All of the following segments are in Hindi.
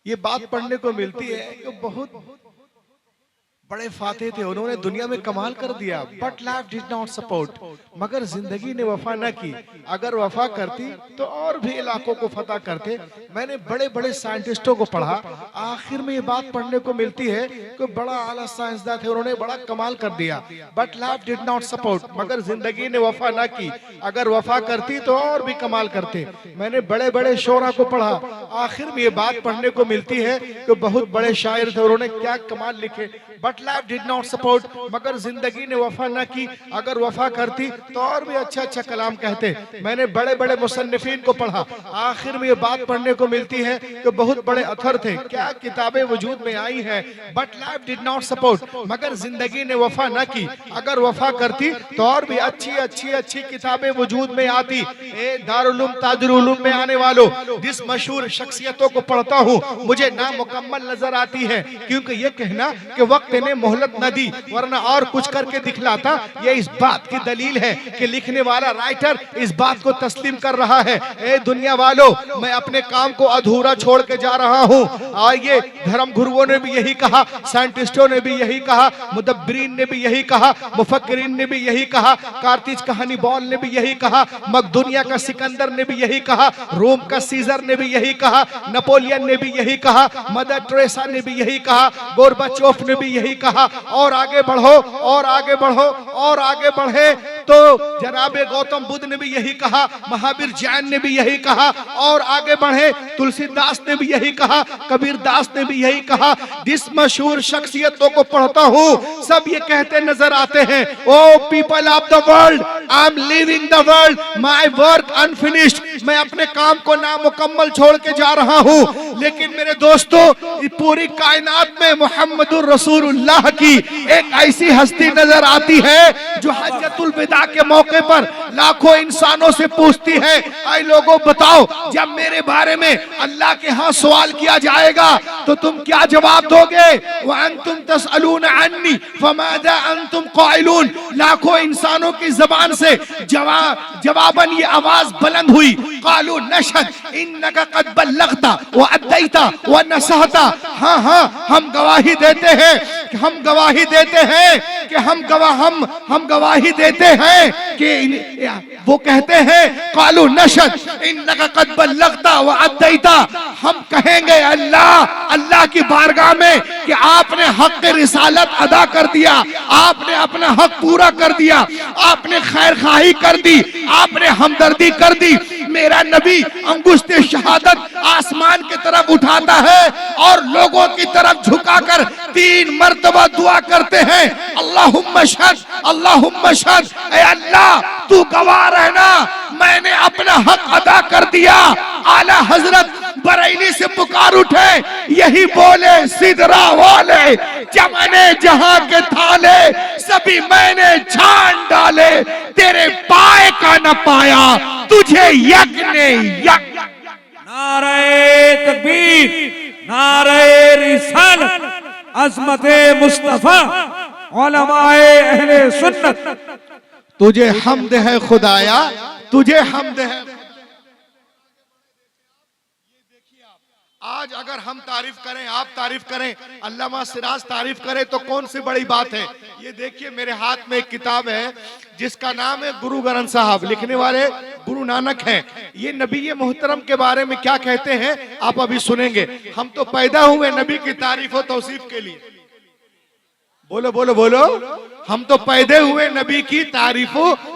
ये बात पढ़ने को मिलती है कि बहुत बड़े फाते थे, उन्होंने दुनिया में कमाल कर दिया, but life did not support, मगर जिंदगी ने वफा न की। अगर वफा करती तो और भी इलाकों को फतह करते। मैंने बड़े बड़े साइंटिस्टों को पढ़ा, आखिर में ये बात पढ़ने को मिलती है कि बड़ा आला साइंसदान थे, उन्होंने बड़ा कमाल कर दिया, but life did not support, मगर जिंदगी ने वफा न की। अगर वफा करती तो और भी कमाल करते। मैंने बड़े बड़े शोरा को पढ़ा, आखिर में ये बात पढ़ने को मिलती है कि बहुत बड़े शायर थे, उन्होंने क्या कमाल लिखे, but life did not support, मगर जिंदगी ने वफा न की। अगर वफा करती तो और भी अच्छा अच्छा कलाम कहते। मैंने बड़े बड़े मुसन्निफीन को पढ़ा, आखिर में ये बात पढ़ने को मिलती है कि बहुत बड़े अथर थे, क्या किताबें वजूद में आई हैं, but life did not support, मगर जिंदगी ने वफा न की। अगर वफा करती तो और भी अच्छी अच्छी अच्छी किताबें वजूद में आती। ए दारुल उलूम ताजुल उलूम में आने वालों, जिस मशहूर शख्सियतों को पढ़ता हूँ मुझे नामुकम्मल नजर आती है, क्योंकि ये कहना कि वक्त ने मोहलत न दी वरना और कुछ करके दिखलाता, ये इस बात की दलील है कि लिखने वाला राइटर इस बात को तस्लीम कर रहा है। ए दुनिया वालों, मैं अपने काम को अधूरा छोड़ के जा रहा हूँ। आइए, धर्म गुरुओं ने भी यही कहा, साइंटिस्टों ने भी यही कहा, मुदब्बिरीन ने भी यही कहा, मुफक्किरीन ने भी यही कहा, कार्तिज कहानी बॉल ने भी यही कहा, मकदूनिया का सिकंदर ने भी यही कहा, रोम का सीजर ने भी यही कहा, नेपोलियन ने भी यही कहा, मदर टेरेसा ने भी यही कहा, गोरबाचोफ ने भी यही कहा। और आगे बढ़ो और आगे बढ़ो और आगे बढ़े तो जनाबे गौतम बुद्ध ने भी यही कहा, महावीर जैन ने भी यही कहा, और आगे बढ़े तुलसीदास ने भी यही कहा, कबीर दास ने भी यही कहा। जिस मशहूर शख्सियतों को पढ़ता हूँ सब ये कहते नजर आते हैं, O people of the world, I am living the world, my work unfinished, मैं अपने काम को नामुकम्मल छोड़ के जा रहा हूँ। लेकिन मेरे दोस्तों, पूरी कायनात में मुहम्मदुर रसूलुल्लाह की एक ऐसी हस्ती नजर आती है जो हज्जतुल विदा के मौके पर लाखों इंसानों से पूछती है, ऐ लोगों बताओ, जब मेरे बारे में अल्लाह के यहाँ सवाल किया जाएगा तो तुम क्या जवाब दोगे? व अंतुम तसअलून अन्नी फमादा अंतुम क़ाइलून। लाखों इंसानों की जबान से जवाबन ये आवाज बुलंद हुई, क़ालू नशहद इन्नका क़द बल्लग़ता व अद्दैता व नसहता। हाँ हाँ, हम गवाही देते हैं कि हम गवाही देते हैं कि हम गवाही देते हैं कि वो कहते हैं क़ालू नशहद इन्नका क़द बल्लग़ता व अद्दैता। हम कहेंगे अल्लाह की बारगाह में कि आपने हक रिसालत अदा कर दिया, आपने अपना हक पूरा कर दिया, आपने खैर खाही कर दी, आपने हमदर्दी कर दी। मेरा नबी अंगुश्ते शहादत आसमान की तरफ उठाता है और लोगों की तरफ झुकाकर 3 मर्तबा दुआ करते हैं, अल्लाहुम्मा शहद, अल्लाहुम्मा शहद, ऐ अल्लाह तू गवाह रहना, मैंने अपना हक अदा कर दिया। आला हजरत बरेली से पुकार उठे, यही बोले सिदरा वाले, चमने जहां के थाले सभी मैंने छान डाले, तेरे पाए का न पाया तुझे यक ने यक। नारे तकबीर, नारे रिसालत, अज़मते मुस्तफा, उलमाए अहले सुन्नत। तुझे हम्द है खुदाया, तुझे हम्द है। आज अगर हम तारीफ करें, आप तारीफ करें, अल्लामा सिराज तारीफ करें तो कौन सी बड़ी बात है। ये देखिए मेरे हाथ में एक किताब है जिसका नाम है गुरु ग्रंथ साहब, लिखने वाले गुरु नानक हैं। ये नबी मोहतरम के बारे में क्या कहते हैं आप अभी सुनेंगे। हम तो पैदा हुए नबी की तारीफ और तौसीफ के लिए, बोलो बोलो बोलो, हम तो पैदा हुए नबी की तारीफ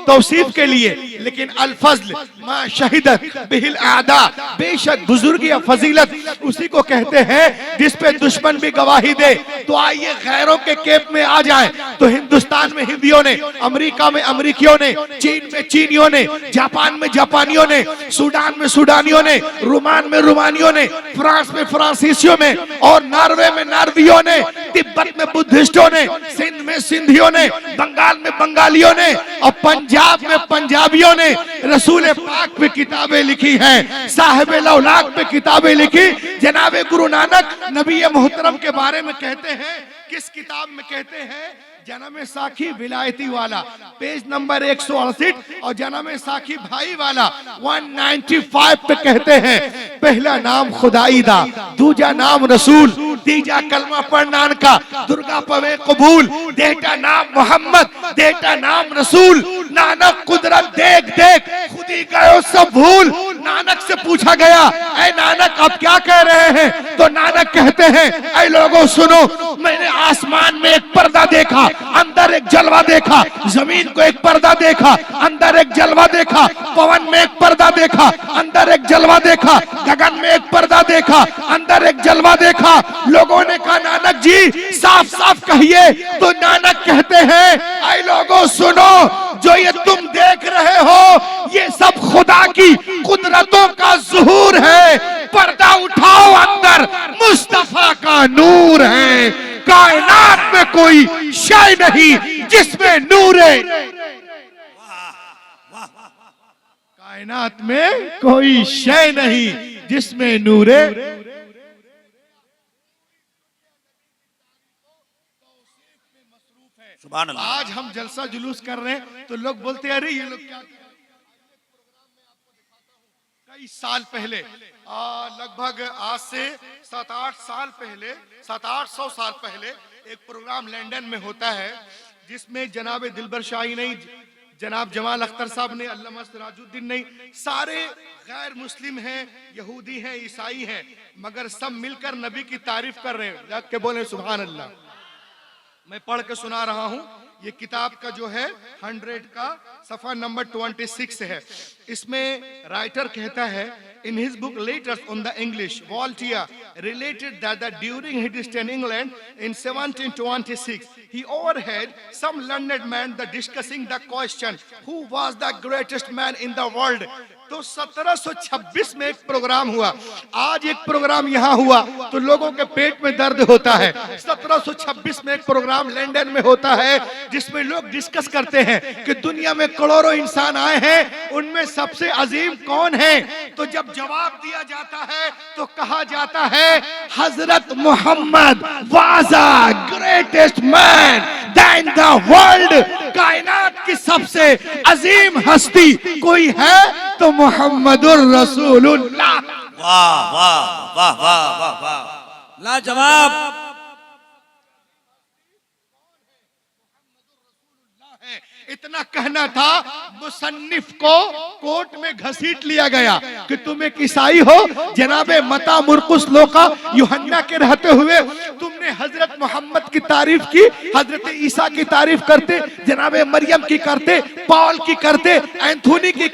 तौसीफ के लिए, लेकिन अल फज़ल मा शहिदत बिहिल आदा, बेशक बुजुर्ग या फजीलत उसी को कहते हैं जिस पे दुश्मन भी गवाही दे। तो आइए गैरों के केप में आ जाए तो हिंदुस्तान में हिंदियों ने, अमेरिका में अमेरिकियों ने, चीन में चीनियों ने, जापान में जापानियों ने, सूडान में सूडानियों ने, रोमान में रोमानियों ने, फ्रांस में फ्रांसीसियों में, और नॉर्वे में नार्वियों ने, तिब्बत में बुद्धिस्टों ने, सिंध में सिंधियों ने, ने, बंगाल में बंगालियों ने और पंजाब में पंजाबियों ने रसूल पाक पे किताबें लिखी हैं, साहिब लौलाक पे किताबें लिखी। जनाब गुरु नानक नबी मोहतरम के बारे में कहते हैं, किस किताब में कहते हैं? जन्म साखी विलायती वाला पेज नंबर 168 और जन्म साखी भाई वाला 195 पे कहते हैं, पहला नाम खुदाई दा, दूजा नाम रसूल, तीजा कलमा पढ़नान का, दुर्गा पवे कबूल, देटा नाम मोहम्मद, देटा नाम रसूल। नानक कुदरत देख देख खुदी गयो सब भूल। नानक से पूछा गया, ऐ नानक आप क्या कह रहे हैं? तो नानक कहते हैं, ऐ लोगों सुनो, मैंने आसमान में एक पर्दा देखा, अंदर एक जलवा देखा, जमीन को एक पर्दा देखा, अंदर एक जलवा देखा, पवन में एक पर्दा देखा, अंदर एक जलवा देखा, गगन में एक पर्दा देखा, अंदर एक जलवा देखा। लोगों ने कहा नानक जी साफ साफ कहिए। तो नानक कहते हैं, ऐ लोगों सुनो, जो ये तुम देख रहे हो ये सब खुदा की कुदरतों का ज़ुहूर है। पर्दा उठाओ, अंदर मुस्तफा का नूर है। कायनात में कोई शय नहीं जिसमें नूर है। कायनात में कोई शय नहीं जिसमें नूर है। आज हम जलसा जुलूस कर रहे हैं तो लोग बोलते हैं, अरे ये लोग क्या। कई साल पहले, लगभग आज से 7-8 साल पहले, 700-800 साल पहले एक प्रोग्राम लंदन में होता है, जिसमें जनाब दिलबर शाही नहीं, जनाब जमाल अख्तर साहब ने, अल्लामा सिराजुद्दीन नहीं, सारे गैर मुस्लिम हैं, यहूदी हैं, ईसाई हैं, मगर सब मिलकर नबी की तारीफ कर रहे हैं। जाके के बोले सुभान अल्लाह। मैं पढ़ के सुना रहा हूं। ये किताब का जो है 100 का सफा नंबर 26 है। इसमें राइटर कहता है, in his book Letters on the English, Voltaire related that during his stay in England in 1726 he overheard some learned man discussing the question who was the greatest man in the world। तो 1726 में एक प्रोग्राम हुआ। आज एक प्रोग्राम यहाँ हुआ तो लोगों के पेट में दर्द होता है। 1726 में एक प्रोग्राम लंदन में होता है जिसमें लोग डिस्कस करते हैं कि दुनिया में करोड़ों इंसान आए हैं, उनमें सबसे अजीम कौन है। तो जब जवाब दिया जाता है तो कहा जाता है, हजरत Muhammad was a greatest man than the world. कायनात की सबसे अजीम हस्ती कोई है तो मोहम्मदुर रसूलुल्लाह। वाह वाह वाह वाह वाह वाह, लाजवाब। इतना कहना था, मुसन्निफ को कोर्ट में घसीट लिया गया कि तुम एक ईसाई हो, जनाबे मता मुरकुस लोका यूहन्ना के रहते हुए तुमने हजरत मोहम्मद की तारीफ की, हजरत ईसा की तारीफ करते, जनाबे मरियम की करते, पॉल की करते, एंथोनी की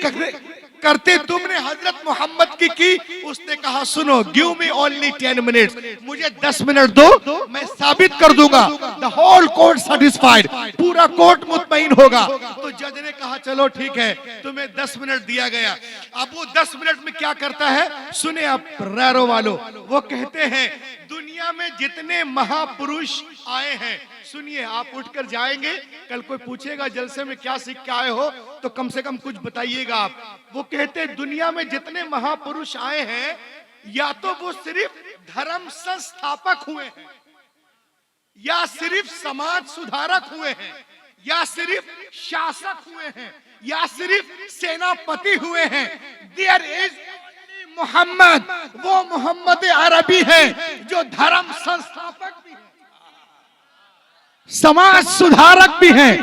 करते, तुमने हजरत मोहम्मद की। उसने कहा सुनो, गिव मी ओनली 10 मिनट्स, मुझे 10 मिनट दो, मैं साबित कर दूंगा। द होल कोर्ट सेटिस्फाइड, पूरा कोर्ट मुतमईन होगा। तो जज ने कहा चलो ठीक है, तुम्हें 10 मिनट दिया गया। अब वो 10 मिनट में क्या करता है सुने आप रैरो वालों। वो कहते हैं दुनिया में जितने महापुरुष आए हैं, सुनिए आप उठकर जाएंगे, कल कोई पूछेगा जलसे में क्या सीख के आए हो तो कम से कम कुछ बताइएगा आप। वो कहते हैं दुनिया में जितने महापुरुष आए हैं, या तो वो सिर्फ धर्म संस्थापक हुए हैं, या सिर्फ समाज सुधारक हुए हैं, या सिर्फ शासक हुए हैं, या सिर्फ सेनापति हुए हैं। देयर इज मोहम्मद, वो मोहम्मद अरबी है जो धर्म संस्थापक भी है, समाज सुधारक भी हैं,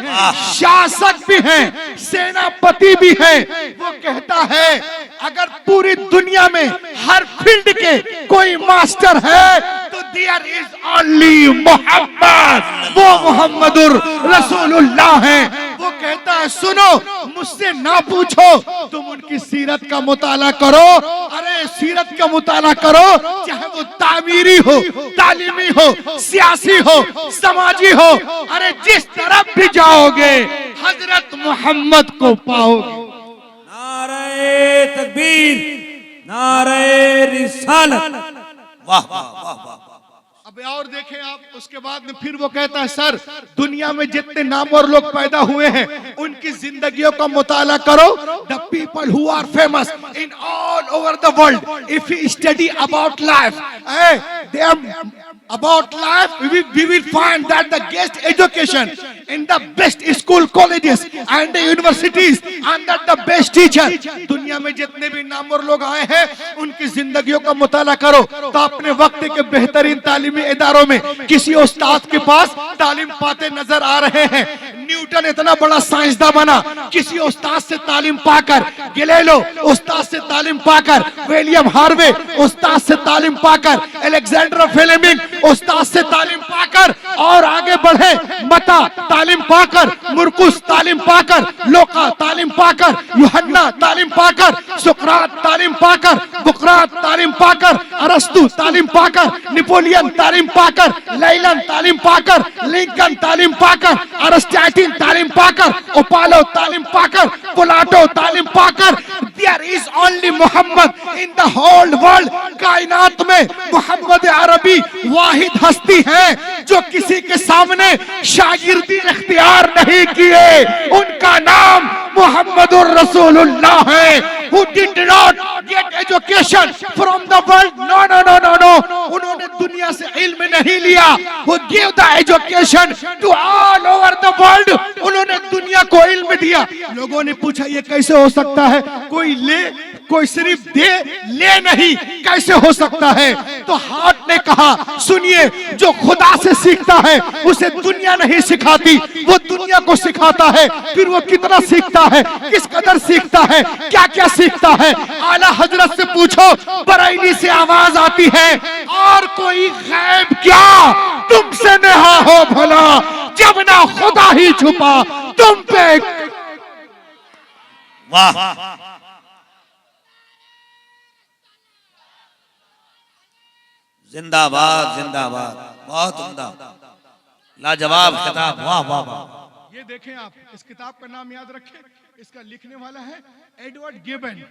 शासक भी हैं, सेनापति भी हैं। वो कहता है अगर पूरी दुनिया में हर फील्ड के कोई मास्टर है तो देयर इज ओनली मोहम्मद, वो मोहम्मदुर रसूलुल्लाह है। वो कहता है सुनो, मुझसे ना पूछो, तुम उनकी सीरत का मुताला करो। अरे सीरत का मुताला करो, चाहे वो तामीरी हो, तालीमी हो, सियासी हो, समाजी हो, अरे जिस तरफ भी जाओगे हजरत मोहम्मद को पाओगे। नारे तकबीर, नारे रिसालत। वाह वाह वाह वाह। अब और देखें आप, उसके बाद में फिर वो कहता है सर दुनिया में जितने नामवर लोग पैदा हुए हैं उनकी जिंदगियों का मुताला करो। The people who are famous in all over the world, if you study about life, they are about life, we will find that the guest education in the best school, colleges and the universities and that the best teacher, दुनिया में जितने भी नामवर लोग आए हैं उनकी जिंदगियों का मुताला करो तो अपने वक्त के बेहतरीन तालीमी इदारों में किसी उस्ताद के पास तालीम पाते नजर आ रहे हैं। न्यूटन इतना बड़ा साइंसदान बना किसी उस्ताद से तालीम पाकर, गैलीलियो उस्ताद से तालीम पाकर, विलियम हार्वे उस्ताद से तालीम पाकर, अलेक्जेंडर फ्लेमिंग उस्ताद से तालीम पाकर और आगे बढ़े, मता तालीम पाकर, मुरकुस तालीम पाकर, लोका तालीम पाकर, यूहन्ना तालीम पाकर, सुकरात तालीम पाकर, बुकरात तालीम पाकर, अरस्तु तालीम पाकर, नेपोलियन तालीम पाकर, लैलन तालीम पाकर, लिंकन तालीम पाकर, अरस्टाइटिन तालीम पाकर, ओपालो तालीम पाकर, प्लाटो तालीम पाकर। There is only Muhammad in the whole world, कायनात में मोहम्मद अरबी वाहिद हस्ती है जो किसी के सामने शागिर्दी इख्तियार नहीं किए। उनका नाम मुहम्मदुर रसूलुल्लाह है। Who did not get education from the world? No, no, no, no, no. उन्होंने दुनिया से इल्म नहीं लिया। Who gave the education to all over the world? उन्होंने दुनिया को इल्म दिया। लोगों ने पूछा ये कैसे हो सकता है, कोई ले कोई सिर्फ दे, ले नहीं, कैसे हो सकता है? तो हार्ट ने कहा सुनिए, जो खुदा से सीखता है उसे दुनिया नहीं सिखाती, वो दुनिया को सिखाता है। फिर वो कितना सीखता है, किस कदर सीखता है, क्या क्या सीखता है। आला हजरत से पूछो, बरेली से आवाज आती है और कोई गैब क्या तुमसे नेहा हो भला, जब ना खुदा ही छुपा तुम पे। वाह, जिंदाबाद जिंदाबाद, बहुत उम्दा, लाजवाब खिताब, वाह वाह वाह। ये देखें आप, इस किताब का नाम याद रखें, इसका लिखने वाला है एडवर्ड गिबन।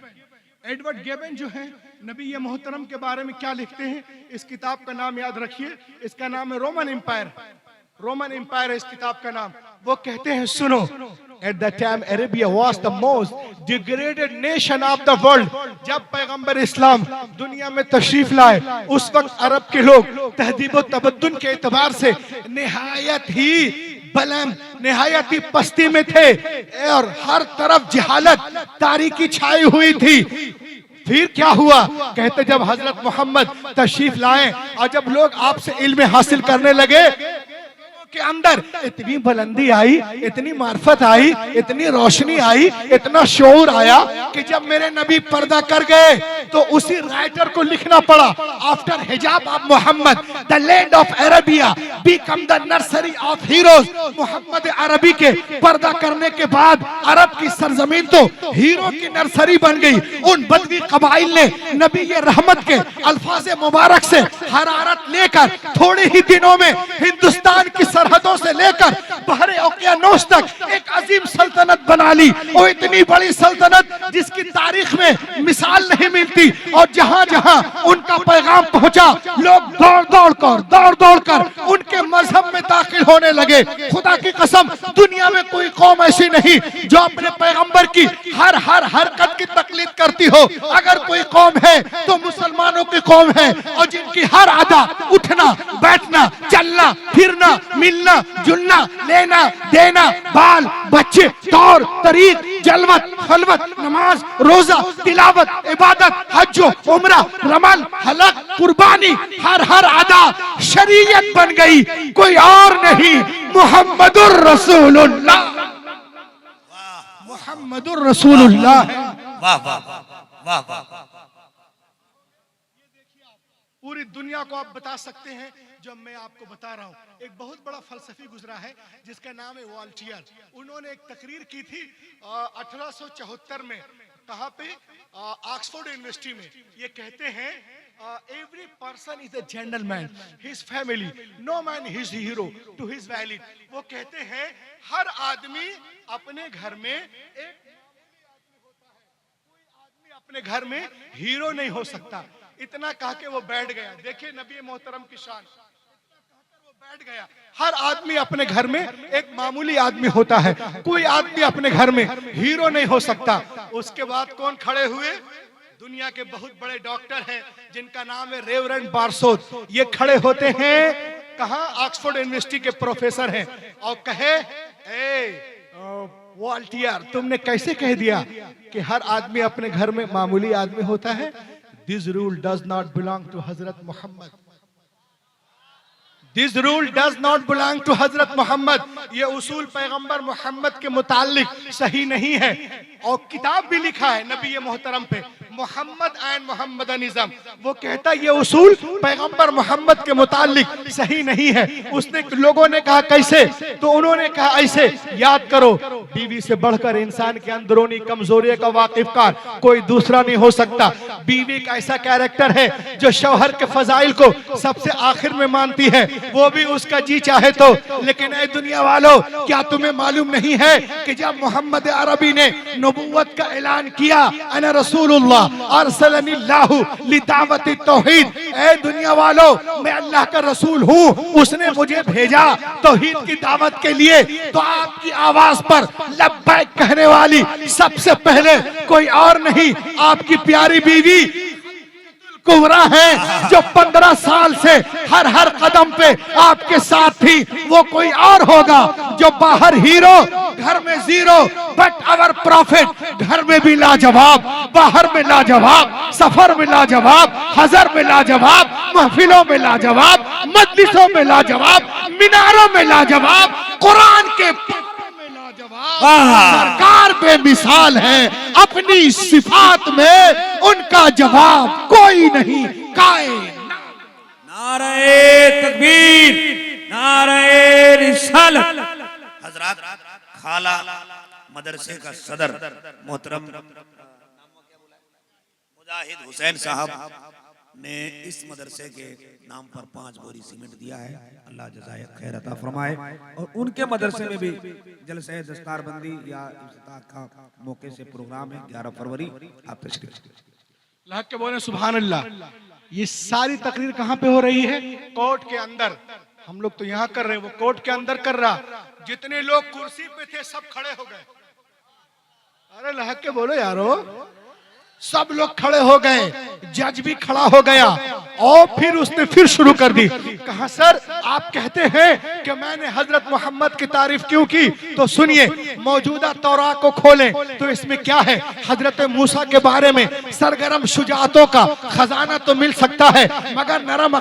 एडवर्ड गिबन जो है नबी मोहतरम के बारे में क्या लिखते हैं, इस किताब का नाम याद रखिए, इसका नाम है रोमन एम्पायर। रोमन एम्पायर है इस किताब का नाम। वो कहते हैं सुनो, At that time Arabia was the most degraded nation of the world। जब पैगंबर इस्लाम दुनिया में तशरीफ लाए उस वक्त अरब के लोग तहजीब तमद्दुन के एतबार से निहायत ही बलंद, निहायत ही पस्ती में थे और हर तरफ जहालत तारीकी छाई हुई थी। फिर क्या हुआ, कहते जब हजरत मोहम्मद तशरीफ लाए और जब लोग आपसे इल्म हासिल करने लगे के अंदर इतनी बुलंदी आई, इतनी मार्फत आई, इतनी रोशनी आई, इतना शौर आया कि जब मेरे नबी पर्दा कर गए तो उसी राइटर को लिखना पड़ा, after hijab of Muhammad the land of Arabia become the nursery of heroes. Muhammad अरबी के पर्दा करने के बाद अरब की सरजमीन तो हीरो की नर्सरी बन गई। उन बदवी कबाइल ने नबी ये रहमत के अल्फाज मुबारक से हरारत लेकर थोड़े ही दिनों में हिंदुस्तान की सरहदों से लेकर बहरे ओकियानोस तक एक अजीम सल्तनत बना ली। और इतनी बड़ी सल्तनत जिसकी तारीख में मिसाल नहीं मिलती। और जहां जहां उनका पैगाम पहुंचा लोग दौड़ दौड़ कर उनके मजहब में दाखिल होने लगे। खुदा की कसम दुनिया में कोई कौम ऐसी नहीं जो अपने पैगंबर की हर हरकत की तकलीद करती हो। अगर कोई कौम है तो मुसलमानों की कौम है, और जिनकी हर अदा, उठना बैठना, चलना फिरना, मिलना जुलना, लेना देना, बाल बच्चे, तौर तरीक, जलवत खलवत, नमाज रोजा, तिलावत, इबादत, हज उम्रा, रमल हलक, कुर्बानी, हर अदा शरीयत बन गई, कोई और नहीं, मुहम्मदुर रसूलुल्लाह। मुहम्मदुर रसूलुल्लाह। वाह वाह वाह वाह। पूरी दुनिया को आप बता सकते हैं जो मैं आपको बता रहा हूँ। एक बहुत बड़ा फलसफी गुजरा है जिसका नाम है वॉल्टियर। उन्होंने एक तकरीर की थी 1874 में, कहाँ पे, ऑक्सफोर्ड यूनिवर्सिटी में। ये कहते हैं every person is a gentleman, his family, no man his hero to his valid. वो कहते हैं हर आदमी अपने घर में एक अपने घर में हीरो नहीं हो सकता। इतना कह के वो बैठ गया। देखिए नबी मोहतरम की शान, बैठ गया। हर आदमी अपने घर में एक मामूली आदमी होता है, कोई आदमी अपने घर में हीरो नहीं हो सकता। उसके बाद कौन खड़े हुए? दुनिया के बहुत बड़े डॉक्टर हैं जिनका नाम है रेवरेंड बारसोत। ये खड़े होते हैं कहां? ऑक्सफोर्ड यूनिवर्सिटी के प्रोफेसर हैं और कहे, वॉल्टियर तुमने कैसे कह दिया कि हर आदमी अपने घर में मामूली आदमी होता है? This rule does not belong to Hazrat Mohammad. This rule does not belong to Hazrat Mohammad. ये उसूल पैगंबर मोहम्मद के मुताल्लिक सही नहीं है। और किताब भी लिखा है नबी मोहतरम पे, मोहम्मद एंड मोहम्मदनिज्म। वो कहता है ये उसूल पैगंबर मोहम्मद के मुताल्लिक सही नहीं है। उसने, लोगों ने कहा कैसे? तो उन्होंने कहा ऐसे, याद करो, बीवी से बढ़कर इंसान के अंदरूनी कमजोरी का वाकिफकार कोई दूसरा नहीं हो सकता। बीवी का ऐसा कैरेक्टर है जो शौहर के फजाइल को सबसे आखिर में मानती है, वो भी उसका जी चाहे तो। लेकिन ऐ दुनिया वालों, क्या तुम्हें मालूम नहीं है कि जब मोहम्मद अरबी ने नबूवत का ऐलान किया, अना रसूलुल्लाह अरसलनिल्लाहु लिदावती तौहीद, ऐ दुनिया वालों मैं अल्लाह का रसूल हूँ, उसने मुझे भेजा तौहीद की दावत के लिए, तो आपकी आवाज पर लब्बैक कहने वाली सबसे पहले कोई और नहीं, आपकी प्यारी बीवी कुबरा है, जो 15 साल से हर हर कदम पे आपके साथ थी। वो कोई और होगा जो बाहर हीरो, घर में जीरो, बट अवर प्रॉफिट घर में भी लाजवाब, बाहर में लाजवाब, सफर में लाजवाब, हजर में लाजवाब, महफिलों में लाजवाब, मजलिसों में लाजवाब, मीनारों में लाजवाब, कुरान के सरकार बेमिसाल है। अपनी सिफात में उनका जवाब कोई नहीं। नारे तकबीर, नारे रिसालत। हजरत खाला मदरसे का सदर मोहतरम मुजाहिद हुसैन साहब ने इस मदरसे के नाम पर 5 बोरी सीमेंट दिया है। अल्लाह जज़ाए खैर अता फरमाए। और उनके मदरसे में भी जलसे दस्तारबंदी या इफ्तिताह का मौके से प्रोग्राम है 11 फरवरी। आप तशरीफ अल्लाह के बोले सुभान अल्लाह। ये सारी तकरीर कहाँ पे हो रही है? कोर्ट के अंदर। हम लोग तो यहाँ कर रहे हैं, वो कोर्ट के अंदर कर रहा। जितने लोग कुर्सी पे थे सब खड़े हो गए। अरे अल्लाह के बोलो यारो, सब लोग खड़े हो गए, जज भी खड़ा हो गया और फिर उसने फिर शुरू कर दी। कहा सर आप कहते हैं कि मैंने हजरत मोहम्मद की तारीफ क्यों की? तो सुनिए, मौजूदा तौरा को खोलें तो इसमें क्या है? हजरत मूसा के बारे में सरगर्म शुजाअतों का खजाना तो मिल सकता है, मगर नरम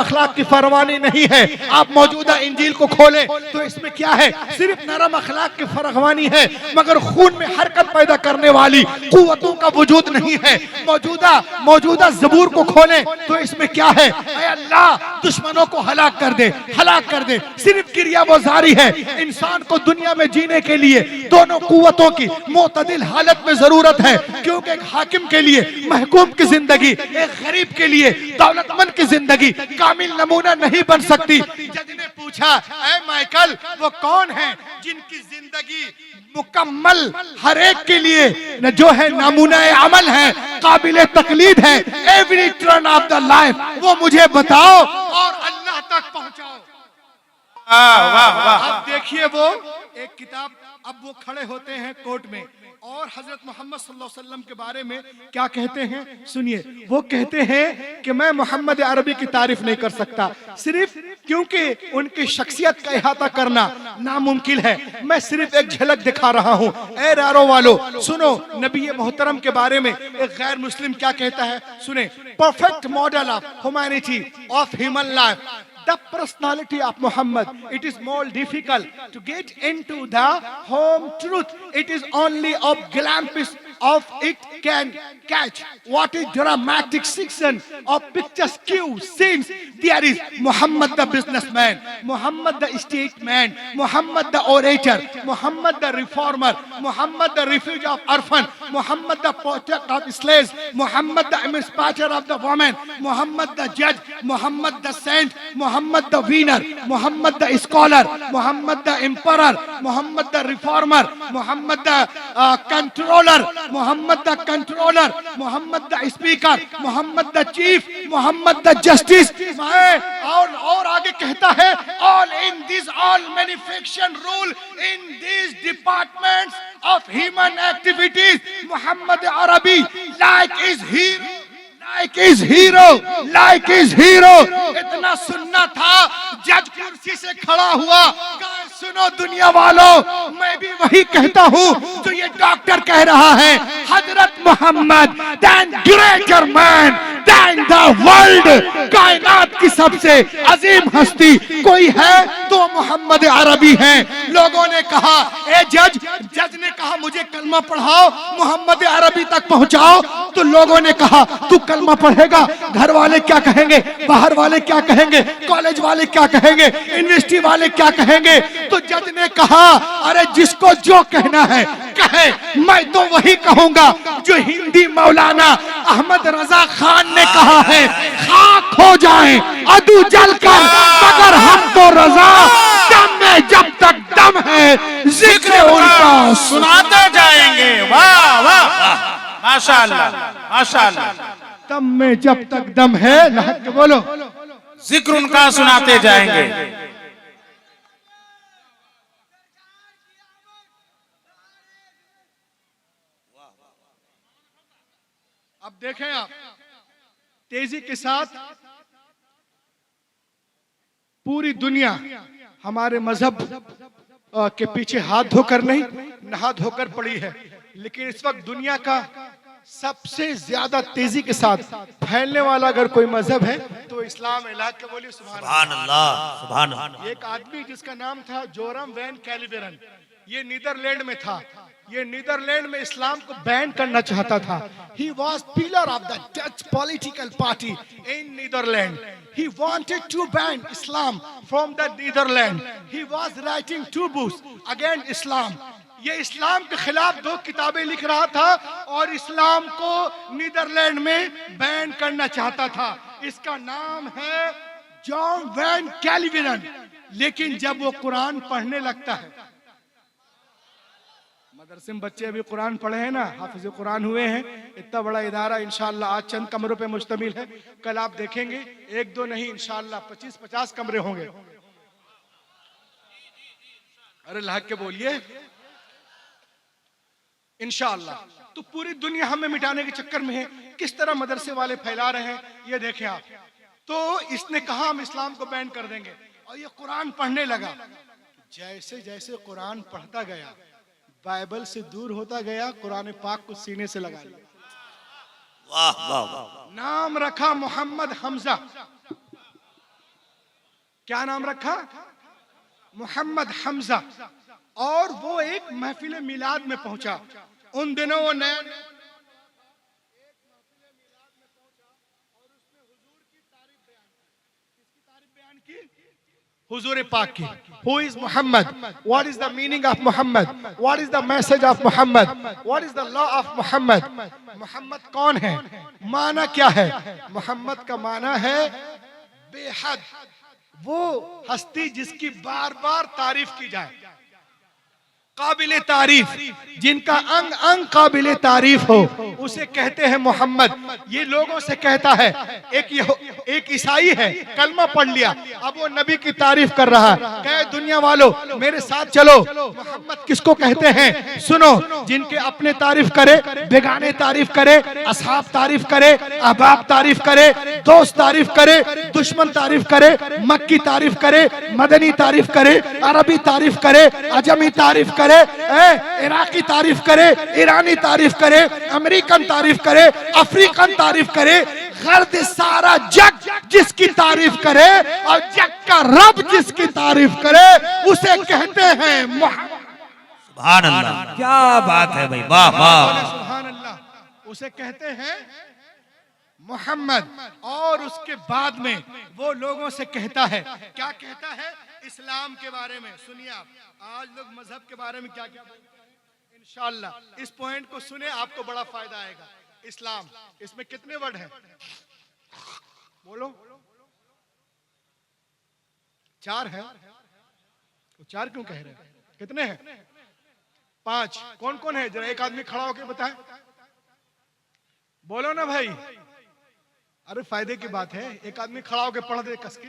अखलाक की फरमानी नहीं है। आप मौजूदा इंजील को खोलें तो इसमें क्या है? सिर्फ नरम अखलाक की फरमानी है, मगर खून में हरकत पैदा करने वाली कुव्वतों का वजूद नहीं है। मौजूदा ज़बूर को खोलें तो इसमें क्या है? ऐ अल्लाह दुश्मनों को हलाक कर दे, हलाक कर दे। सिर्फ क्रिया वो जारी है। इंसान को दुनिया में जीने के लिए दोनों कुव्वतों की मुतदिल हालत में जरूरत है, क्योंकि एक हाकिम के लिए महकूम की जिंदगी, एक गरीब के लिए दौलतमंद की जिंदगी कामिल नमूना नहीं बन सकती। जज ने पूछा, ऐ माइकल वो कौन है जिनकी जिंदगी मुकम्मल हर एक के लिए जो है नमूना अमल है, काबिल तकलीद है, every turn off the life, वो मुझे बताओ और अल्लाह तक पहुंचाओ। अब देखिए वो एक किताब, अब वो खड़े होते हैं कोर्ट में और हजरत मोहम्मद सल्लल्लाहु अलैहि वसल्लम के बारे में क्या कहते हैं सुनिए। वो कहते हैं कि मैं मोहम्मद अरबी की तारीफ नहीं कर सकता, सिर्फ क्योंकि उनकी शख्सियत का इहाता करना नामुमकिन है। मैं सिर्फ एक झलक दिखा रहा हूँ। ऐ रारो वालो सुनो, नबी मोहतरम के बारे में एक गैर मुस्लिम क्या कहता है सुने। Perfect model of humanity of human life, the personality of Muhammad. It is more difficult to get into the home truth. It is only a glimpse of it can catch what is dramatic section of picturesque scenes. There is Muhammad the businessman, Muhammad the statesman, Muhammad the orator, Muhammad the reformer, Muhammad the refuge of orphan, Muhammad the protector of slaves, Muhammad the emancipator of the woman, Muhammad the judge, Muhammad the saint, Muhammad the winner, Muhammad the scholar, Muhammad the emperor, Muhammad the reformer, Muhammad the controller, Muhammad the controller, Muhammad the speaker, Muhammad the chief, Muhammad the justice. और आगे कहता है all in this all manufacture rule in this departments of human activities Muhammad अरबी लाइक इज हीरो। इतना सुनना था, जज कुर्सी से खड़ा हुआ, कहा सुनो दुनिया वालों, मैं भी वही कहता हूँ जो ये डॉक्टर कह रहा है, हजरत Muhammad then greater man than the world. कायनात की सबसे अजीम हस्ती कोई है तो मोहम्मद अरबी है। लोगों ने कहा ए जज ने कहा मुझे कलमा पढ़ाओ, मोहम्मद अरबी तक पहुंचाओ। तो लोगों ने कहा तू कलमा पढ़ेगा, घर वाले क्या कहेंगे, बाहर वाले क्या कहेंगे, कॉलेज वाले क्या कहेंगे, यूनिवर्सिटी वाले क्या कहेंगे। तो जज ने कहा अरे जिसको जो कहना है कहे, मैं तो वही कहूंगा जो हिंदी मौलाना अहमद रजा खान ने कहा है, खाक हो जाए अदू जलकर मगर हम तो रजा, दम में जब तक दम है जिक्र उनका सुनाते जाएंगे। वाह वाह माशाअल्लाह माशाअल्लाह। दम में जब तक दम है, लहक के बोलो, जिक्र उनका सुनाते जाएंगे। अब देखें आप तेजी के साथ पूरी दुनिया हमारे मजहब के पीछे हाथ धोकर नहीं, नहा धोकर पड़ी है। लेकिन इस वक्त दुनिया का सबसे ज्यादा तेजी के साथ फैलने वाला अगर कोई मजहब है तो इस्लाम है। इलाह के बोलिए सुभान अल्लाह, सुभान अल्लाह। एक आदमी जिसका नाम था जोरम वैन कैलिवेरन, ये नीदरलैंड में था। ये नीदरलैंड में इस्लाम को बैन करना चाहता था। He was pillar of the Dutch political party in Netherlands. He wanted to ban Islam from the Netherlands. He was writing 2 books against Islam. ये इस्लाम के खिलाफ 2 किताबें लिख रहा था और इस्लाम को नीदरलैंड में बैन करना चाहता था। इसका नाम है जॉन वैन कैलिवेरन। लेकिन जब वो कुरान पढ़ने लगता है, मदरसे में बच्चे अभी कुरान पढ़े हैं ना, हाफिज कुरान हुए हैं, इतना बड़ा इदारा इंशाअल्लाह आज चंद कमरों पे मुश्तमिल है। कल आप देखेंगे 1-2 नहीं इंशाअल्लाह 25-50 कमरे होंगे। अरे लाख के बोलिए इंशाअल्लाह। तो पूरी दुनिया हमें मिटाने के चक्कर में है। किस तरह मदरसे वाले फैला रहे हैं ये देखें आप। तो इसने कहा हम इस्लाम को बैन कर देंगे और ये कुरान पढ़ने लगा। जैसे जैसे कुरान पढ़ता गया, बाइबल से दूर होता गया, कुरान पाक को सीने से लगा लिया। वाह वाह वाह। नाम रखा मोहम्मद हमजा। क्या नाम रखा? मोहम्मद हमजा। और वो एक महफिल मिलाद में पहुंचा। उन दिनों वो नया हुजूर पाक की। Who is Muhammad? What is the meaning of Muhammad? What is the message of Muhammad? What is the law of Muhammad? Mohammad कौन है? माना क्या है? मोहम्मद का माना है बेहद, वो हस्ती जिसकी बार बार तारीफ की जाए, काबिले तारीफ, जिनका अंग अंग काबिले तारीफ हो, उसे कहते हैं मोहम्मद। ये लोगों से कहता है, एक ईसाई है, कलमा पढ़ लिया, अब वो नबी की तारीफ कर रहा है। कहे दुनिया वालों मेरे साथ चलो, मोहम्मद किसको कहते हैं सुनो। जिनके अपने तारीफ करे, बेगाने तारीफ करे, असहाब तारीफ करे, अहबाब तारीफ करे, दोस्त तारीफ करे, दुश्मन तारीफ करे, मक्की तारीफ करे, मदनी तारीफ करे, अरबी तारीफ करे, अजमी तारीफ करे, इराकी तारीफ करे, ईरानी तारीफ करे, अमेरिकन तारीफ करे, अफ्रीकन तारीफ करे, गर्द सारा जग जिसकी तारीफ करे और जग का रब जिसकी तारीफ करे उसे कहते हैं सुभान अल्लाह। क्या बात है भाई, वाह वाह सुभान अल्लाह। उसे कहते हैं मोहम्मद। और उसके बाद में वो लोगों से कहता है, क्या कहता है? इस्लाम के बारे में सुनिए आप। आज लोग मजहब के बारे में क्या क्या इंशाअल्लाह इस पॉइंट को सुने, आपको बड़ा फायदा आएगा। इस्लाम, इसमें कितने वर्ड हैं? बोलो। 4 है। तो 4 क्यों कह रहे हैं? कितने हैं? 5 कौन कौन है? जरा एक आदमी खड़ा होकर बताए, बोलो ना भाई। अरे फायदे की बात है, एक आदमी खड़ा होकर पढ़ दे कस के।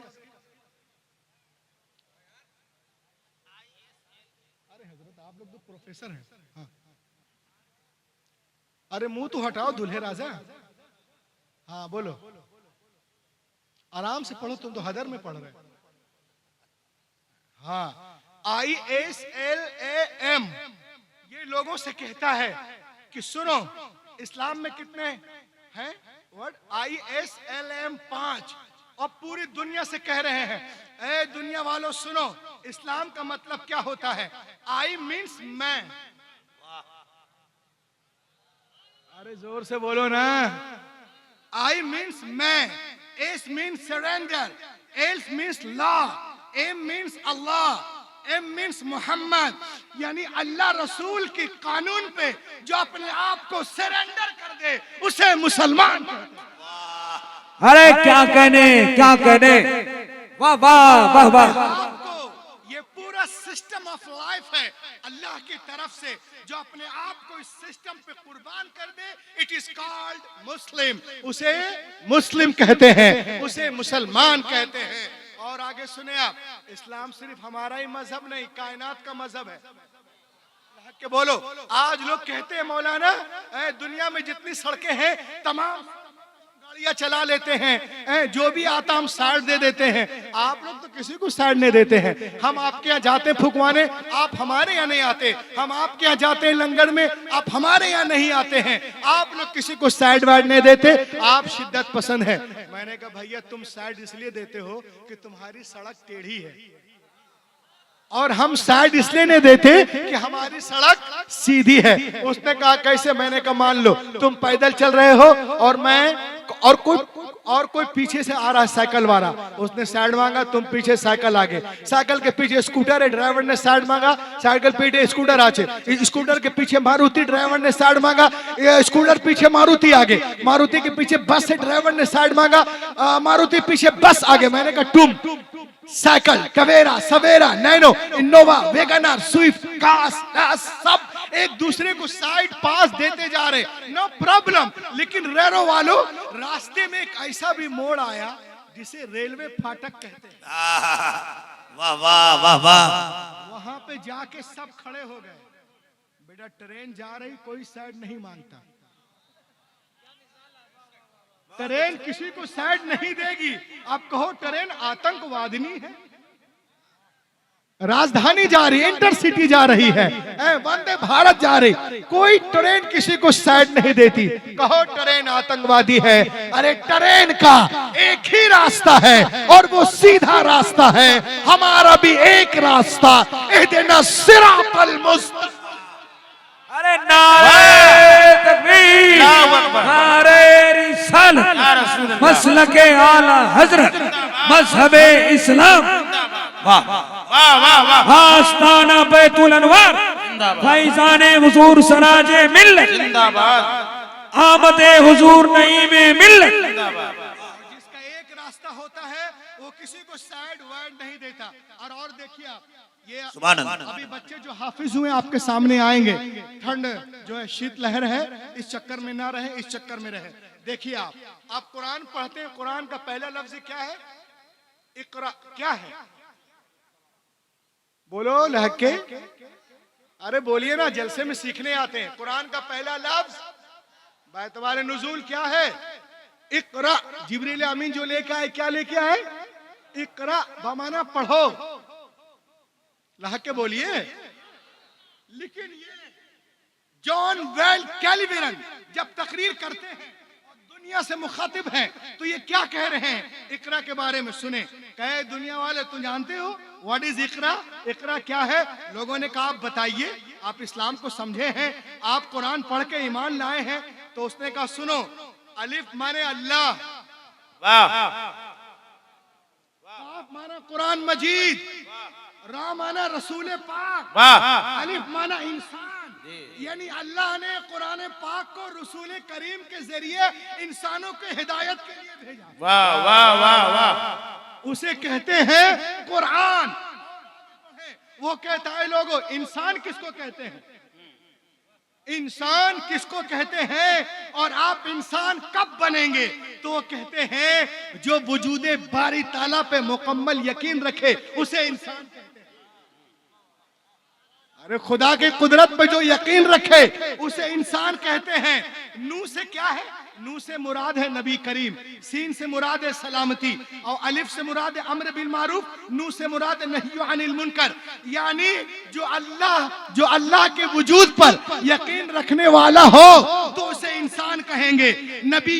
अरे हजरत आप लोग तो प्रोफेसर हैं। हाँ। अरे मुंह तो हटाओ दूल्हे राजा। हाँ बोलो, आराम से पढ़ो, तुम तो हदर में पढ़ रहे। हाँ, ISLAM ये लोगों से कहता है कि सुनो इस्लाम में कितने हैं वर्ड? ISLAM 5। और पूरी दुनिया से कह रहे हैं, ए दुनिया वालों सुनो, इस्लाम का मतलब क्या होता है? I मीन्स मैं। अरे जोर से बोलो ना। I मीन्स मैं, S means surrender, L means law, M means Allah, M means Mohammad. यानी अल्लाह रसूल की कानून पे जो अपने आप को सरेंडर कर दे उसे मुसलमान कहते हैं। अरे क्या कहने, क्या कहने, वाह वाह वाह वाह। आपको ये पूरा सिस्टम ऑफ लाइफ है अल्लाह की तरफ से, जो अपने आप को इस सिस्टम पे कुर्बान कर दे, इट इज कॉल्ड मुस्लिम। उसे मुस्लिम कहते हैं, उसे मुसलमान कहते हैं। और आगे सुने आप, इस्लाम सिर्फ हमारा ही मजहब नहीं, कायनात का मजहब है। के बोलो, आज लोग कहते हैं मौलाना दुनिया में जितनी सड़कें हैं तमाम गाड़ियां चला लेते हैं, जो भी आता हम साइड दे देते हैं। आप लोग तो किसी को साइड नहीं देते हैं। हम आपके यहाँ जाते फुकवाने, आप हमारे यहाँ नहीं आते। हम आपके यहाँ जाते हैं लंगर में, आप हमारे यहाँ नहीं आते हैं। आप लोग किसी को साइड वाइड नहीं देते, आप शिद्दत पसंद है। मैंने कहा भैया तुम साइड इसलिए देते हो कि तुम्हारी सड़क टेढ़ी है, और हम साइड इसलिए नहीं देते कि हमारी सड़क सीधी है। उसने कहा कैसे? मैंने कहा मान लो तुम पैदल चल रहे हो और मैं और कोई पीछे से आ रहा है साइकिल वाला, उसने साइड मांगा, तुम पीछे साइकिल आगे, साइकिल के पीछे स्कूटर है, ड्राइवर ने साइड मांगा, साइकिल पीछे स्कूटर आगे, स्कूटर के पीछे मारुति, ड्राइवर ने साइड मांगा, स्कूटर पीछे मारुति आगे, मारुति के पीछे बस है, ड्राइवर ने साइड मांगा, मारुति पीछे बस आगे। मैंने कहा तुम साइकिल, टवेरा, सवेरा, Nano, Innova, WagonR, Swift, car सब एक दूसरे को साइड पास देते जा रहे, नो प्रॉब्लम। लेकिन रेरो वालों, रास्ते में एक ऐसा भी मोड़ आया जिसे रेलवे फाटक कहते हैं। वाह वाह वाह वाह। वहां पे जाके सब खड़े हो गए। बेटा ट्रेन जा रही, कोई साइड नहीं मांगता, ट्रेन किसी को साइड नहीं देगी। आप कहो ट्रेन आतंकवादिनी है। राजधानी जा रही, इंटरसिटी जा रही है, वंदे भारत जा रही, कोई ट्रेन किसी को साइड नहीं देती। कहो ट्रेन आतंकवादी है। अरे ट्रेन का एक ही रास्ता है और वो सीधा रास्ता है। हमारा भी एक रास्ता, इहदिना सिरातल मुस्तकीम। अरे नारे तकबीर, नारे रिसालत, मसलके आला हजरत, मजहबे इस्लाम। वाह वाह वाह वाह। आस्ताना बैतुल अनवार, फैजाने हुजूर सराजे मिल्लत, जिंदाबाद। आमदे हुजूर नईमे मिल्लत। जिसका एक रास्ता होता है वो किसी को साइड वाइड नहीं देता। और देखिए आप, ये अभी बच्चे जो हाफिज हुए आपके सामने आएंगे, ठंड जो है शीत लहर है, इस चक्कर में ना रहे, इस चक्कर में रहे। देखिए आप कुरान पढ़ते हैं, कुरान का पहला लफ्ज क्या है? इकरा। क्या है? बोलो लहके, अरे बोलिए ना, जलसे में सीखने आते हैं। कुरान का पहला लफ्ज बैतवारे नुजूल क्या है? इकरा। जिब्रील अमीन जो लेके आए, क्या लेके आए? इकरा, बमाना पढ़ो। लहके बोलिए। लेकिन ये जॉन वेल कैलिबरन जब तकरीर करते हैं और दुनिया से मुखातिब हैं, तो ये क्या कह रहे हैं इकरा के बारे में? सुने। कहे दुनिया वाले, तुम जानते हो व्हाट इज इकरा? इकरा क्या है? लोगों ने कहा आप बताइए, आप इस्लाम को समझे हैं, आप कुरान पढ़ के ईमान लाए हैं। तो उसने कहा सुनो, अलिफ माने अल्लाह, वाह। काफ माना कुरान मजीद, रा माना रसूल पाक, वाह। अलिफ माना इंसान। यानी अल्लाह ने कुरान पाक को रसूल करीम के जरिए इंसानों के हिदायत के लिए भेजा। वाह वाह वाह वाह। उसे कहते हैं कुरान। वो कहता है लोगों, इंसान किसको कहते हैं? इंसान किसको कहते हैं और आप इंसान कब बनेंगे? तो वो कहते हैं जो वजूदे बारी ताला पे मुकम्मल यकीन रखे उसे इंसान कहते हैं। अरे खुदा की कुदरत पे जो यकीन रखे उसे इंसान कहते हैं। नू से क्या है? नू से मुराद है नबी करीम, सीन से मुराद है सलामती, और अलिफ से मुराद है अम्र बिल मारूफ, नू से मुराद है नही अनिल मुनकर। यानी जो अल्लाह के वजूद पर यकीन रखने वाला हो तो उसे इंसान कहेंगे। नबी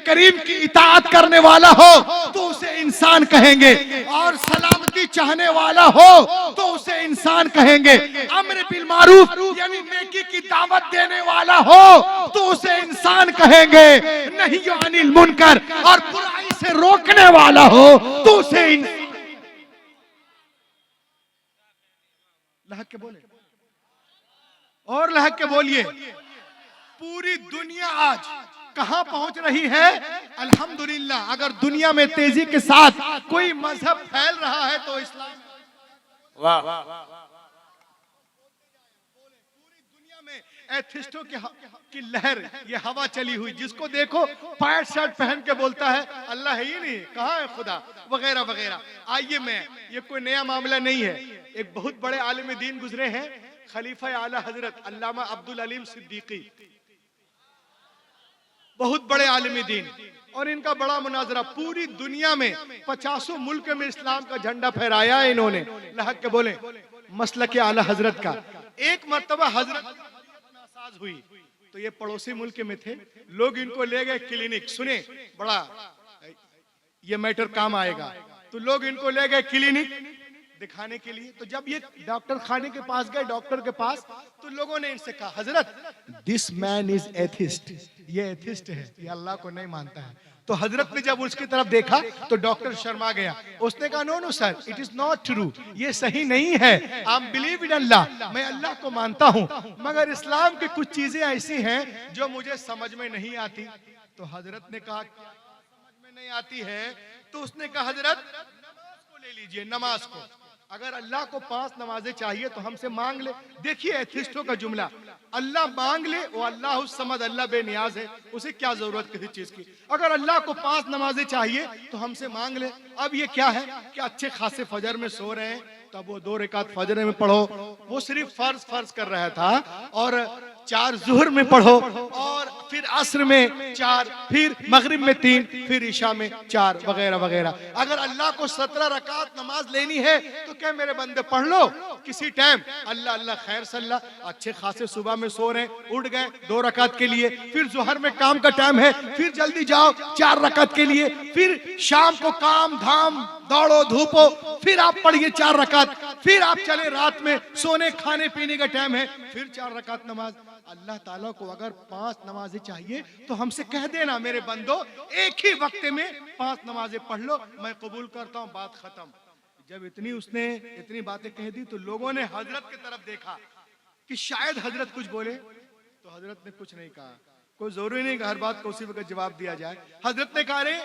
करीम की इताअत करने वाला हो तो उसे इंसान कहेंगे, और सलामती चाहने वाला हो तो उसे इंसान कहेंगे। अम्र बिल मारूफ यानी नेकी की दावत देने वाला हो तो उसे इंसान कहेंगे। नहीं अनिल मुनकर और बुराई से रोकने वाला हो तो उसे लहक के बोले और लहक के बोलिए। पूरी दुनिया आज कहां पहुंच रही है? अल्हम्दुलिल्लाह। अगर दुनिया में तेजी के साथ कोई मजहब फैल रहा है तो इस्लाम। वाह एथिस्टों की लहर, ये हवा चली हुई, जिसको देखो पैंट शर्ट पहन के बोलता है अल्लाह है ही नहीं, कहाँ है खुदा, वगैरह वगैरह। आइए, ये कोई नया मामला नहीं है। एक बहुत बड़े आलिम दीन गुजरे हैं, खलीफा आला हजरत अल्लामा अब्दुल अलीम सिद्दीकी, बहुत बड़े आलिम दीन, और इनका बड़ा मुनाजरा। पूरी दुनिया में 50 मुल्क में इस्लाम का झंडा फहराया है इन्होंने। लहक के बोले मसलक आला हजरत का। एक मर्तबा हजरत हुई तो ये पड़ोसी मुल्क में थे, लोग इनको ले गए क्लिनिक। सुने, बड़ा ये मैटर काम आएगा। तो लोग इनको ले गए क्लिनिक दिखाने के लिए। तो जब ये डॉक्टर खाने के पास गए, डॉक्टर के पास, तो लोगों ने इनसे कहा हजरत दिस मैन इज एथिस्ट, ये एथिस्ट है, ये अल्लाह को नहीं मानता है। तो हजरत ने जब उसकी तरफ देखा तो डॉक्टर शर्मा गया। उसने कहा no sir, it is not true, ये सही नहीं है। आई बिलीव इन अल्लाह, मैं अल्लाह को मानता हूँ, मगर इस्लाम की कुछ चीजें ऐसी हैं जो मुझे समझ में नहीं आती। तो हजरत ने कहा समझ में नहीं आती है? तो उसने कहा हजरत नमाज को ले लीजिए, नमाज को। अगर अल्लाह को 5 नमाजें चाहिए तो हमसे मांग ले। देखिए एथिस्टों का जुमला, अल्लाह मांग ले, वो अल्लाह उस समद, अल्लाह बेनियाज है, उसे क्या जरूरत किसी चीज की। अगर अल्लाह को 5 नमाजें चाहिए तो हमसे मांग ले। अब ये क्या है कि अच्छे खासे फजर में सो रहे हैं, तब वो 2 रकात फजर में पढ़ो, वो सिर्फ फर्ज कर रहा था, और 4 जुहर में पढ़ो, और फिर असर में 4, फिर मगरिब में 3, फिर इशा में 4, वगैरह वगैरह। अगर अल्लाह को 17 रकात नमाज लेनी है तो क्या मेरे बंदे पढ़ लो किसी टाइम, अल्लाह अल्लाह खैर सल्ला। अच्छे खासे सुबह में सो रहे, उठ गए 2 रकात के लिए, फिर जोहर में काम का टाइम है, फिर जल्दी जाओ 4 रकात के लिए, फिर शाम को काम धाम दौड़ो धूपो, फिर आप पढ़िए 4 रकात, फिर आप चले रात में सोने खाने पीने का टाइम है, फिर 4 रकात नमाज। अल्लाह ताला को अगर 5 नमाजें चाहिए तो हमसे कह देना मेरे बंदो, एक ही वक्त में 5 नमाजें पढ़ लो, मैं कबूल करता हूँ, बात खत्म। जब उसने इतनी बातें कह दी तो लोगों ने हजरत की तरफ देखा कि शायद हजरत कुछ बोले, तो हजरत ने कुछ नहीं कहा। कोई जरूरी नहीं कि हर बात को उसी वक्त जवाब दिया जाए। हजरत ने कहा रे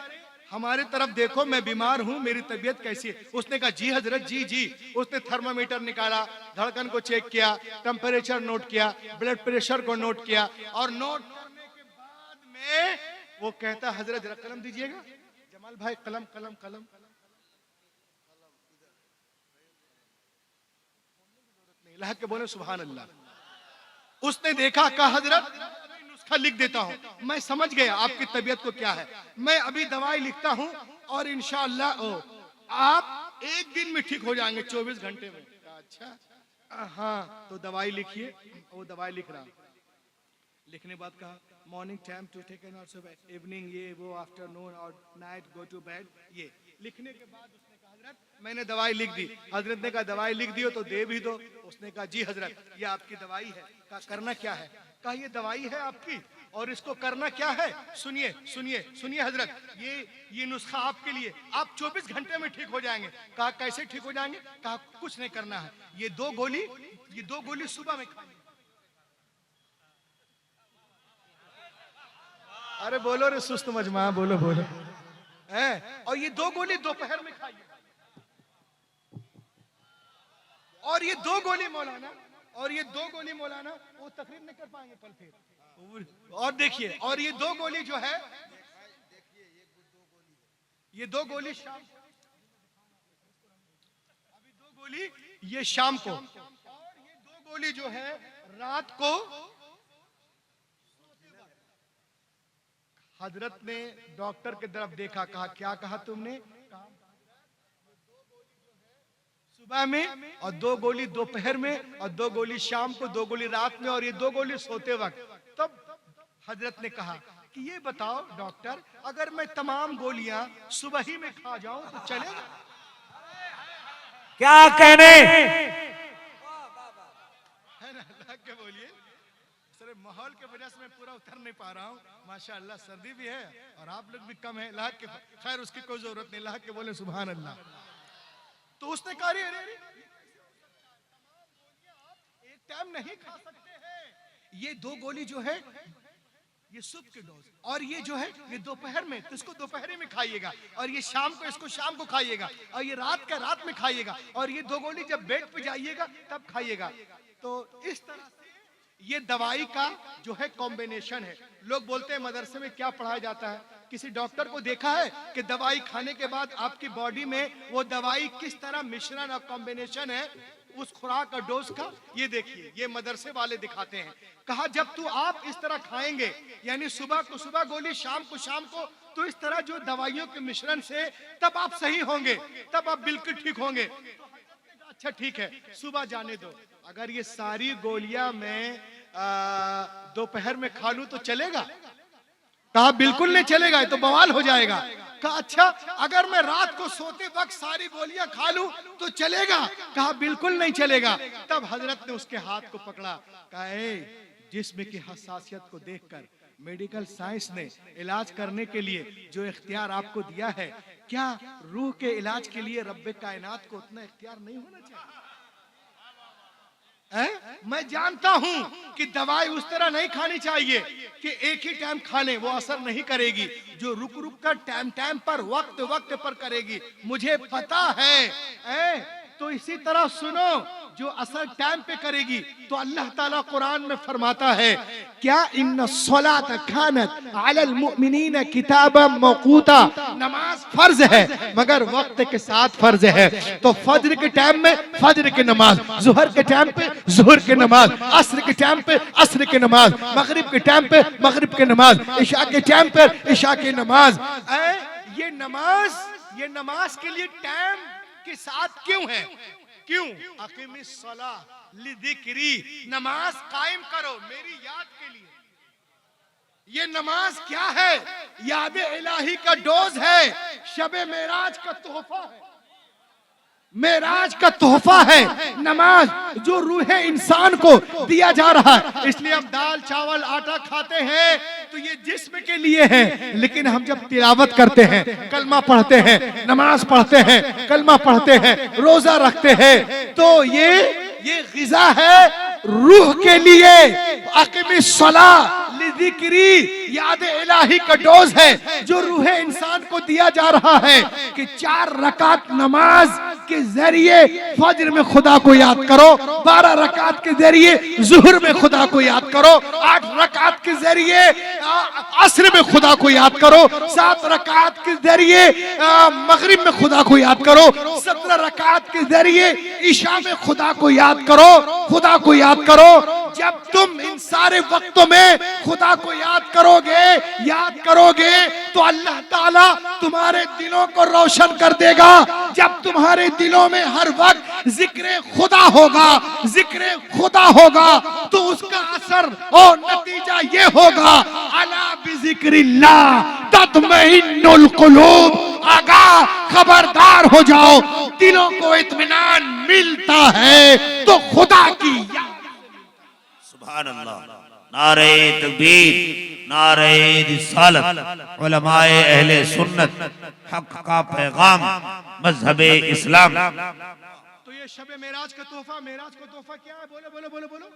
हमारे तरफ देखो, मैं बीमार हूँ, मेरी तबीयत कैसी है? उसने कहा जी हजरत, जी। उसने थर्मामीटर निकाला, धड़कन को चेक किया, टेम्परेचर नोट किया, ब्लड प्रेशर को नोट किया, और नोट करने के बाद में वो कहता हजरत जरा कलम दीजिएगा, जमाल भाई कलम कलम कलम। अल्लाह के बोले सुभान अल्लाह। उसने देखा, कहा हजरत लिख देता हूँ, मैं समझ गया आपकी तबीयत को क्या है, मैं अभी दवाई लिखता हूँ और इंशाअल्लाह आप 1 दिन में ठीक हो जाएंगे, 24 घंटे में। अच्छा हाँ, तो दवाई लिखिए। वो दवाई लिख रहा, लिखने बाद कहा morning time to take an also, evening ये वो, आफ्टरनून और नाइट गो टू बेड। ये लिखने के बाद उसने कहा हजरत मैंने दवाई लिख दी। हजरत ने कहा दवाई लिख दी हो तो दे भी दो। उसने कहा जी हजरत ये आपकी दवाई है। कहा करना क्या है? कहा ये दवाई है आपकी और इसको करना क्या है? सुनिए सुनिए सुनिए हजरत, ये नुस्खा आपके लिए, आप 24 घंटे में ठीक हो जाएंगे। कहा कैसे ठीक हो जाएंगे? कहा कुछ नहीं करना है, ये 2 गोली सुबह में खानी। अरे बोलो रे सुस्त मजमा, बोलो बोलो है। और ये 2 गोली दोपहर में खाइए, और ये 2 गोली मौलाना और ये 2 गोली मौलाना वो तकरीर नहीं कर पाएंगे कल फिर। और देखिए, और ये 2 गोली जो है, ये 2 गोली शाम, अभी 2 गोली ये शाम को, और ये 2 गोली जो है रात को। हजरत ने डॉक्टर की तरफ देखा, कहा क्या कहा तुमने? सुबह में, और 2 गोली दोपहर में, और 2 गोली शाम को, 2 गोली रात में, और ये 2 गोली सोते वक्त। तब हजरत ने कहा कि ये बताओ डॉक्टर, अगर मैं तमाम गोलियां सुबह ही में खा जाऊं तो चलेगा? क्या कहने, है ना? अल्लाह के बोलिए। सर माहौल के वजह से मैं पूरा उतर नहीं पा रहा हूँ। माशाअल्लाह सर्दी भी है और आप लोग भी कम है। अल्लाह के खैर, उसकी कोई जरूरत नहीं। अल्लाह के बोले सुभान अल्लाह। तो उसने कहा अरे एक टाइम नहीं खा सकते हैं। ये 2 गोली जो है ये सुबह के डोज, और ये जो है ये दोपहर में, तो इसको दोपहर में खाइएगा, और ये शाम को, इसको शाम को खाइएगा, और ये रात का रात में खाइएगा, और ये 2 गोली जब बेड पे जाइएगा तब खाइएगा। तो इस तरह से ये दवाई का जो है कॉम्बिनेशन है। लोग बोलते हैं मदरसे में क्या पढ़ाया जाता है? किसी डॉक्टर को देखा है कि दवाई खाने के बाद आपकी बॉडी में वो दवाई किस तरह मिश्रण और कॉम्बिनेशन है उस खुराक और डोज का? ये देखिए, ये मदरसे वाले दिखाते हैं। कहा जब तू आप इस तरह खाएंगे, यानी सुबह को सुबह गोली, शाम को शाम को, तो इस तरह जो दवाइयों के मिश्रण से तब आप सही होंगे, तब आप बिल्कुल ठीक होंगे। अच्छा ठीक है, सुबह जाने दो। अगर ये सारी गोलियां मैं दोपहर में खा लूं तो चलेगा? कहा बिल्कुल नहीं चलेगा, तो बवाल हो जाएगा। कहा अच्छा, अगर मैं रात को सोते वक्त सारी गोलियां खा लूं तो चलेगा? कहा बिल्कुल नहीं चलेगा। तब हजरत ने उसके हाथ को पकड़ा, कहा जिस्म की हसासियत को देखकर मेडिकल साइंस ने इलाज करने के लिए जो इख्तियार आपको दिया है, क्या रूह के इलाज के लिए रब्बे कायनात को उतना इख्तियार नहीं होना चाहिए? मैं जानता हूं कि दवाई उस तरह नहीं खानी चाहिए कि एक ही टाइम खा लें, वो असर नहीं करेगी। जो रुक रुक कर टाइम टाइम पर, वक्त वक्त पर करेगी, मुझे पता है। तो इसी तरह सुनो, जो असर टाइम पे करेगी, तो अल्लाह ताला कुरान में फरमाता है क्या, इन्ना सलात कानत अलल मुमिनीन किताबन मौकूता, नमाज फर्ज है मगर वक्त के साथ फर्ज है। तो फज्र के टाइम में फज्र की नमाज, जुहर के टाइम पे जुहर की नमाज, अस्र के टाइम पे अस्र की नमाज, मगरिब के टाइम पे मगरिब की नमाज, इशा के टाइम पे इशा की नमाज। ये नमाज के लिए टाइम के साथ क्यों है? क्यों? अकीमिस सलाह लिज़िक्री, नमाज कायम करो मेरी याद के लिए। ये नमाज क्या है? याद इलाही का डोज है, शबे मेराज का तोहफा है। मेराज का तोहफा है नमाज, जो रूह इंसान को दिया जा रहा है। इसलिए हम दाल चावल आटा खाते हैं तो ये जिस्म के लिए है, लेकिन हम जब तिलावत करते हैं, कलमा पढ़ते हैं, नमाज पढ़ते हैं, कलमा पढ़ते हैं, रोजा रखते हैं, तो ये ग़िज़ा है रूह के लिए। अक़ीमिस सलाह लिज़िक्री, याद इलाही का डोज है जो रूह इंसान को दिया जा रहा है कि 4 रकात नमाज के जरिए फज्र में खुदा को याद करो, 12 रकात के जरिए जुहर में खुदा को याद करो, 8 रकात के जरिए असर में खुदा को याद करो, 7 रकात के जरिए मगरिब में खुदा को याद करो, 17 रकात के जरिए ईशा में खुदा को याद करो, खुदा को याद करो। जब तुम इन सारे वक्तों में खुदा को याद करोगे तो अल्लाह ताला तुम्हारे दिलों को रोशन कर देगा। जब तुम्हारे दिलों में हर वक्त जिक्र खुदा होगा तो उसका असर और नतीजा ये होगा, अला बिज़िक्रिल्लाह तत्मइन्नुल कुलूब। आगाह खबरदार हो जाओ, दिलों को इत्मीनान मिलता है तो खुदा की याद। सुभान अल्लाह, नारे तकबीर, नारे रिसालत, उलमाए अहले सुन्नत, हक का पैगाम, मजहबे इस्लाम। तो ये शब मेराज का तोहफा, मेराज का तोहफा क्या है? बोलो बोलो बोलो बोलो।